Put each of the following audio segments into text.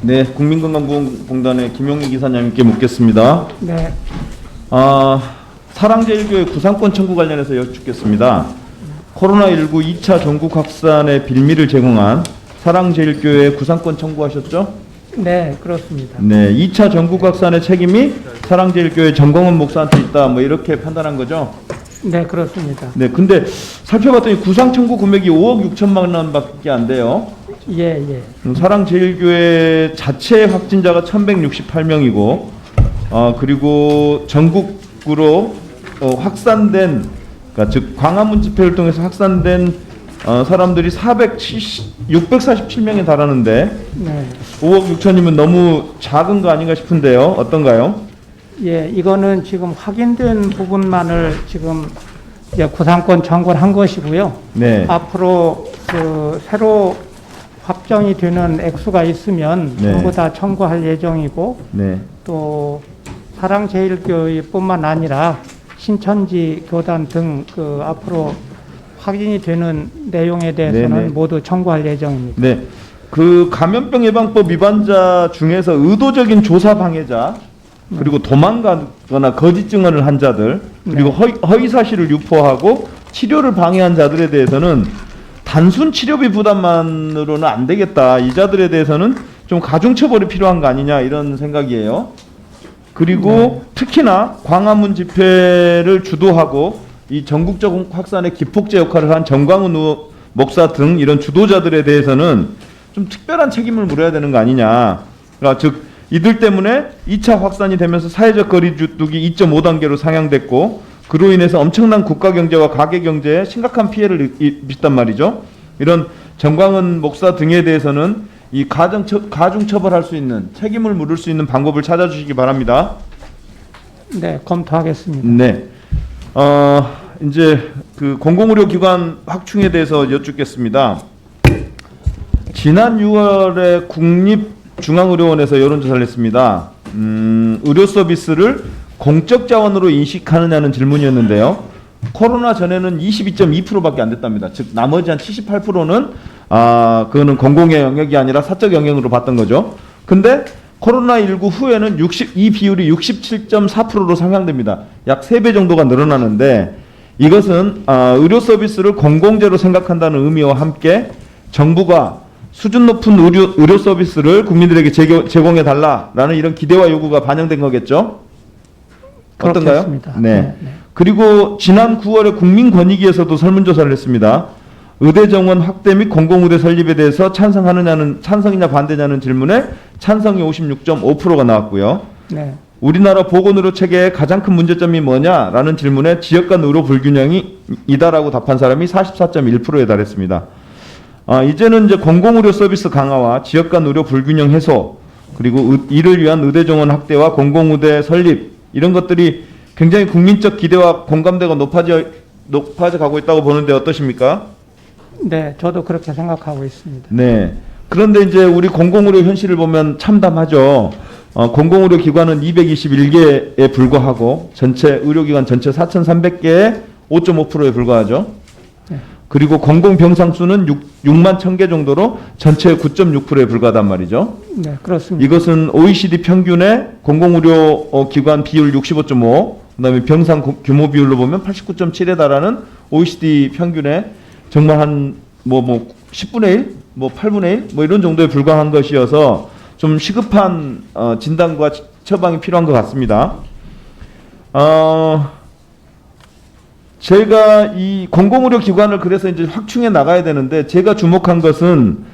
네, 국민건강보험공단의 김용희 기사님께 묻겠습니다. 네, 사랑제일교회 구상권 청구 관련해서 여쭙겠습니다. 코로나19 2차 전국 확산의 빌미를 제공한 사랑제일교회 구상권 청구하셨죠? 네, 그렇습니다. 네, 2차 전국 확산의 책임이 사랑제일교회 정광훈 목사한테 있다, 뭐 이렇게 판단한 거죠? 네, 그렇습니다. 네, 근데 살펴봤더니 구상 청구 금액이 5억 6천만 원밖에 안 돼요. 예, 예. 사랑제일교회 자체 확진자가 1168명이고, 그리고 전국으로 확산된, 그러니까 즉 광화문 집회를 통해서 확산된 사람들이 647명에 달하는데, 네. 5억 6천이면 너무 작은 거 아닌가 싶은데요. 어떤가요? 예, 이거는 지금 확인된 부분만을 지금 이제 구상권 청구를 한 것이고요. 네. 앞으로 새로 확정이 되는 액수가 있으면 네. 전부 다 청구할 예정이고, 네. 또 사랑제일교회뿐만 아니라 신천지 교단 등 앞으로 확인이 되는 내용에 대해서는 네네. 모두 청구할 예정입니다. 네. 그 감염병 예방법 위반자 중에서 의도적인 조사 방해자, 그리고 도망가거나 거짓 증언을 한 자들, 그리고 허위 사실을 유포하고 치료를 방해한 자들에 대해서는 단순 치료비 부담만으로는 안 되겠다. 이 자들에 대해서는 좀 가중 처벌이 필요한 거 아니냐, 이런 생각이에요. 그리고 특히나 광화문 집회를 주도하고 이 전국적 확산의 기폭제 역할을 한 정광훈 목사 등 이런 주도자들에 대해서는 좀 특별한 책임을 물어야 되는 거 아니냐. 그러니까 즉 이들 때문에 2차 확산이 되면서 사회적 거리두기 2.5단계로 상향됐고, 그로 인해서 엄청난 국가 경제와 가계 경제에 심각한 피해를 입혔단 말이죠. 이런 정광훈 목사 등에 대해서는 이 가중 처벌할 수 있는, 책임을 물을 수 있는 방법을 찾아주시기 바랍니다. 네, 검토하겠습니다. 네. 이제 그 공공의료기관 확충에 대해서 여쭙겠습니다. 지난 6월에 국립중앙의료원에서 여론조사를 했습니다. 의료 서비스를 공적 자원으로 인식하느냐는 질문이었는데요. 코로나 전에는 22.2%밖에 안 됐답니다. 즉 나머지 한 78%는 그거는 공공의 영역이 아니라 사적 영역으로 봤던 거죠. 근데 코로나19 후에는 이 비율이 67.4%로 상향됩니다. 약 3배 정도가 늘어나는데, 이것은 의료 서비스를 공공재로 생각한다는 의미와 함께 정부가 수준 높은 의료 서비스를 국민들에게 제공해 달라라는 이런 기대와 요구가 반영된 거겠죠? 어떤가요? 그렇겠습니다. 네. 네, 네. 그리고 지난 9월에 국민권익위에서도 설문조사를 했습니다. 의대 정원 확대 및 공공의대 설립에 대해서 찬성이냐 반대냐는 질문에 찬성이 56.5%가 나왔고요. 네. 우리나라 보건의료 체계의 가장 큰 문제점이 뭐냐라는 질문에 지역 간 의료 불균형이 이다라고 답한 사람이 44.1%에 달했습니다. 이제는 이제 공공의료 서비스 강화와 지역 간 의료 불균형 해소, 그리고 이를 위한 의대 정원 확대와 공공의대 설립, 이런 것들이 굉장히 국민적 기대와 공감대가 높아져 가고 있다고 보는데 어떠십니까? 네, 저도 그렇게 생각하고 있습니다. 네. 그런데 이제 우리 공공의료 현실을 보면 참담하죠. 공공의료 기관은 221개에 불과하고 전체 의료기관 전체 4,300개의 5.5%에 불과하죠. 네. 그리고 공공병상 수는 6만 1,000개 정도로 전체의 9.6%에 불과하단 말이죠. 네, 그렇습니다. 이것은 OECD 평균의 공공의료 기관 비율 65.5, 그다음에 병상 규모 비율로 보면 89.7에 달하는 OECD 평균의 정말 한 10분의 1, 8분의 1, 이런 정도에 불과한 것이어서 좀 시급한 진단과 처방이 필요한 것 같습니다. 제가 이 공공의료 기관을 그래서 이제 확충해 나가야 되는데, 제가 주목한 것은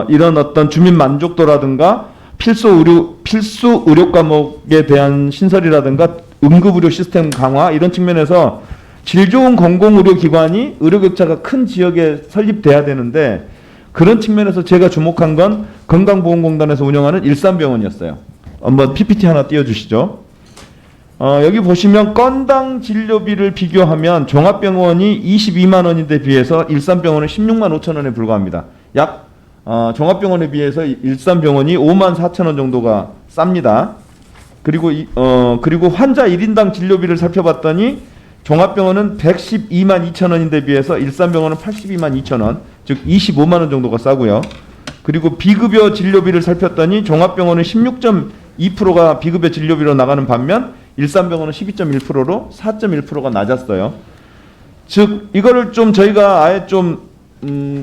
이런 어떤 주민 만족도라든가 필수 의료 과목에 대한 신설이라든가 응급의료 시스템 강화, 이런 측면에서 질 좋은 공공의료 기관이 의료 격차가 큰 지역에 설립돼야 되는데, 그런 측면에서 제가 주목한 건 건강보험공단에서 운영하는 일산병원이었어요. 한번 PPT 하나 띄워주시죠. 여기 보시면 건당 진료비를 비교하면 종합병원이 22만 원인데 비해서 일산병원은 16만 5천 원에 불과합니다. 약 종합병원에 비해서 일산병원이 5만 4천 원 정도가 쌉니다. 그리고 환자 1인당 진료비를 살펴봤더니 종합병원은 112만 2천 원인데 비해서 일산병원은 82만 2천 원, 즉 25만 원 정도가 싸고요. 그리고 비급여 진료비를 살폈더니 종합병원은 16.2%가 비급여 진료비로 나가는 반면 일산병원은 12.1%로 4.1%가 낮았어요. 즉 이거를 좀 저희가 아예 좀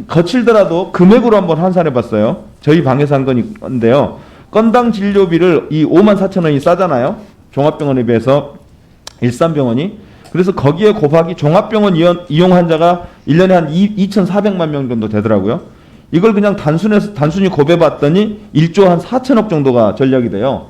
거칠더라도 금액으로 한번 환산해 봤어요. 저희 방에서 한 건데요. 건당 진료비를 이 54,000원이 싸잖아요. 종합병원에 비해서 일산병원이. 그래서 거기에 곱하기 종합병원 이용 환자가 1년에 한 2,400만 명 정도 되더라고요. 이걸 그냥 단순히 곱해봤더니 1조 한 4천억 정도가 전략이 돼요.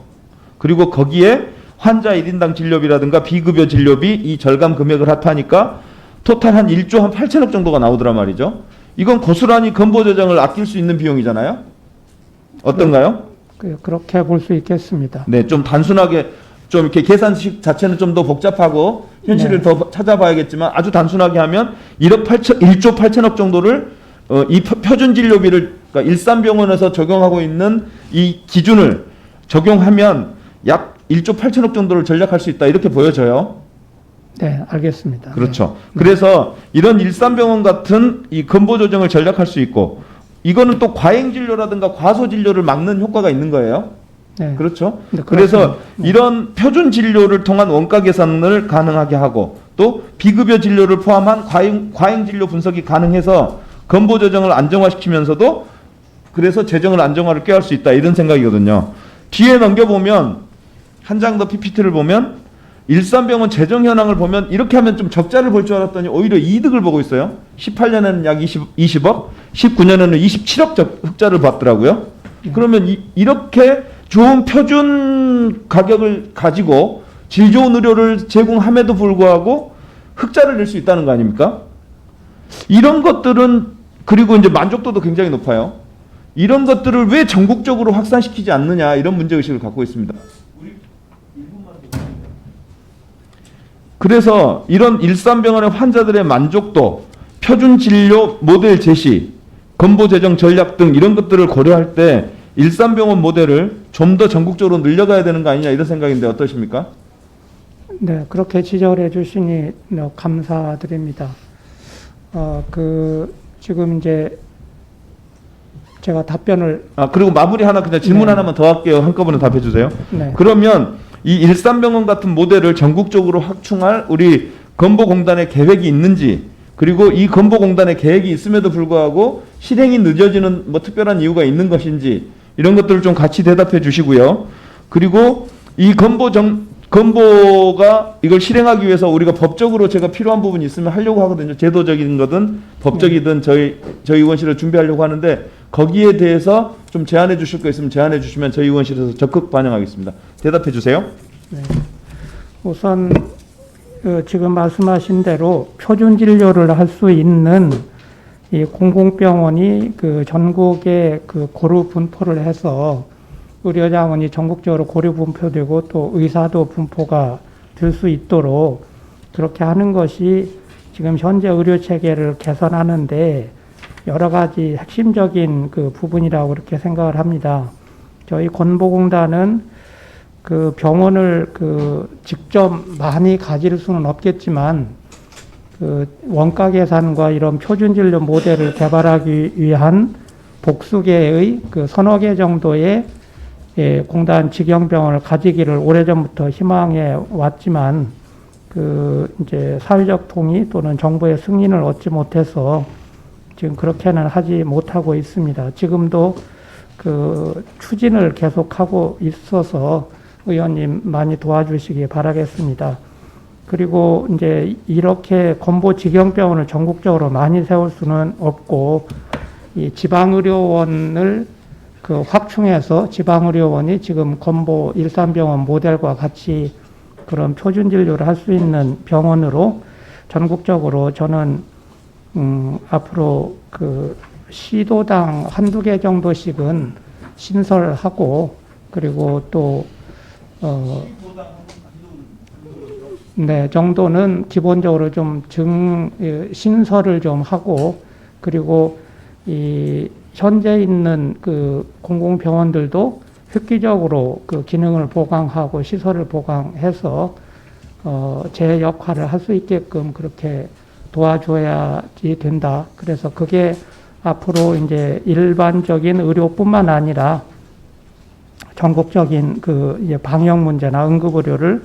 그리고 거기에 환자 1인당 진료비라든가 비급여 진료비 이 절감 금액을 합하니까 토탈 한 1조 한 8천억 정도가 나오더란 말이죠. 이건 고스란히 건보재정을 아낄 수 있는 비용이잖아요. 어떤가요? 그렇게 볼 수 있겠습니다. 네, 좀 단순하게 좀 이렇게 계산식 자체는 좀 더 복잡하고 현실을 더 찾아봐야겠지만 아주 단순하게 하면 1조 8천억 정도를 이 표준 진료비를 그러니까 일산병원에서 적용하고 있는 이 기준을 적용하면 약 1조 8천억 정도를 전략할 수 있다 이렇게 보여져요. 네, 알겠습니다. 그렇죠. 그래서 이런 일산병원 같은 이 건보 조정을 전략할 수 있고 이거는 또 과잉 진료라든가 과소 진료를 막는 효과가 있는 거예요. 네. 그렇죠. 네, 그래서 이런 표준 진료를 통한 원가 계산을 가능하게 하고 또 비급여 진료를 포함한 과잉 진료 분석이 가능해서 건보 조정을 안정화시키면서도 그래서 재정을 안정화를 꾀할 수 있다 이런 생각이거든요. 뒤에 넘겨보면 한 장 더 PPT를 보면 일산병원 재정 현황을 보면 이렇게 하면 좀 적자를 볼 줄 알았더니 오히려 이득을 보고 있어요. 18년에는 약 20억, 19년에는 27억 흑자를 봤더라고요. 그러면 이렇게 좋은 표준 가격을 가지고 질 좋은 의료를 제공함에도 불구하고 흑자를 낼 수 있다는 거 아닙니까? 이런 것들은 그리고 이제 만족도도 굉장히 높아요. 이런 것들을 왜 전국적으로 확산시키지 않느냐 이런 문제의식을 갖고 있습니다. 그래서 이런 일산병원의 환자들의 만족도, 표준 진료 모델 제시, 건보 재정 전략 등 이런 것들을 고려할 때 일산병원 모델을 좀 더 전국적으로 늘려가야 되는 거 아니냐 이런 생각인데 어떠십니까? 네, 그렇게 지적을 해주시니 감사드립니다. 지금 이제 제가 답변을 그리고 마무리 하나 그냥 질문 네. 하나만 더 할게요. 한꺼번에 답해 주세요. 네. 그러면 이 일산병원 같은 모델을 전국적으로 확충할 우리 건보공단의 계획이 있는지 그리고 이 건보공단의 계획이 있음에도 불구하고 실행이 늦어지는 뭐 특별한 이유가 있는 것인지 이런 것들을 좀 같이 대답해 주시고요. 그리고 이 건보가 이걸 실행하기 위해서 우리가 법적으로 제가 필요한 부분이 있으면 하려고 하거든요. 제도적인 거든 법적이든 저희 의원실을 준비하려고 하는데 거기에 대해서 좀 제안해 주실 거 있으면 제안해 주시면 저희 의원실에서 적극 반영하겠습니다. 대답해 주세요. 네. 우선 지금 말씀하신 대로 표준 진료를 할 수 있는 이 공공병원이 그 전국에 그 고루 분포를 해서 의료 자원이 전국적으로 고루 분포되고 또 의사도 분포가 될 수 있도록 그렇게 하는 것이 지금 현재 의료 체계를 개선하는데 여러 가지 핵심적인 그 부분이라고 그렇게 생각을 합니다. 저희 건보공단은 그 병원을 그 직접 많이 가질 수는 없겠지만 그 원가 계산과 이런 표준 진료 모델을 개발하기 위한 복수계의 그 서너 개 정도의 공단 직영병원을 가지기를 오래전부터 희망해 왔지만 그 이제 사회적 동의 또는 정부의 승인을 얻지 못해서 지금 그렇게는 하지 못하고 있습니다. 지금도 그 추진을 계속하고 있어서 의원님 많이 도와주시기 바라겠습니다. 그리고 이제 이렇게 건보 직영병원을 전국적으로 많이 세울 수는 없고 이 지방의료원을 그 확충해서 지방의료원이 지금 건보 일산병원 모델과 같이 그런 표준 진료를 할 수 있는 병원으로 전국적으로 저는 앞으로 그 시도당 한두 개 정도씩은 신설하고 그리고 또 네, 정도는 기본적으로 좀 신설을 좀 하고 그리고 이 현재 있는 그 공공병원들도 획기적으로 그 기능을 보강하고 시설을 보강해서 제 역할을 할 수 있게끔 그렇게 도와줘야 된다. 그래서 그게 앞으로 이제 일반적인 의료뿐만 아니라 전국적인 그 이제 방역 문제나 응급 의료를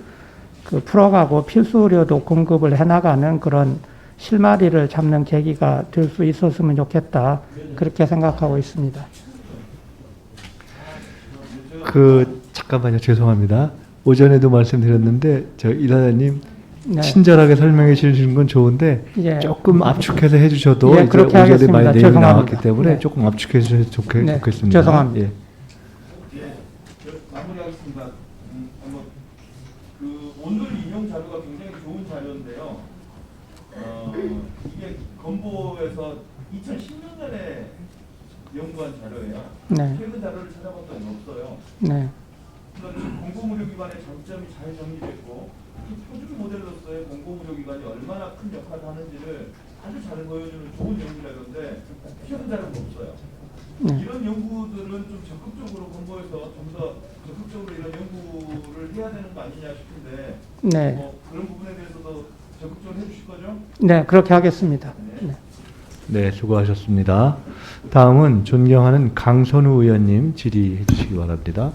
그 풀어가고 필수 의료도 공급을 해나가는 그런 실마리를 잡는 계기가 될 수 있었으면 좋겠다. 그렇게 생각하고 있습니다. 잠깐만요. 죄송합니다. 오전에도 말씀드렸는데 저 이사장님 네. 친절하게 설명해 주시는 건 좋은데 예. 조금 압축해서 해주셔도 예, 이제 그렇게 오전에 하겠습니다. 많이 내용이 죄송합니다. 나왔기 때문에 네. 조금 압축해 주셔도 네, 좋겠습니다. 죄송합니다. 예. 마무리하겠습니다. 그 오늘 인용 자료가 굉장히 좋은 자료인데요. 이게 건보에서 2010년에 연구한 자료예요. 네. 최근 자료를 찾아봤더니 없어요. 네. 그러니까 공공의료기관의 장점이 잘 정리됐고 이 표준 모델로서의 공공의료기관이 얼마나 큰 역할을 하는지를 아주 잘 보여주는 좋은 연구라던데 최근 자료는 없어요. 네. 이런 연구들은 좀 적극적으로 공부해서 좀 더 적극적으로 이런 연구를 해야 되는 거 아니냐 싶은데 네. 뭐 그런 부분에 대해서도 적극적으로 해주실 거죠? 네, 그렇게 하겠습니다. 네. 네, 수고하셨습니다. 다음은 존경하는 강선우 의원님 질의해 주시기 바랍니다.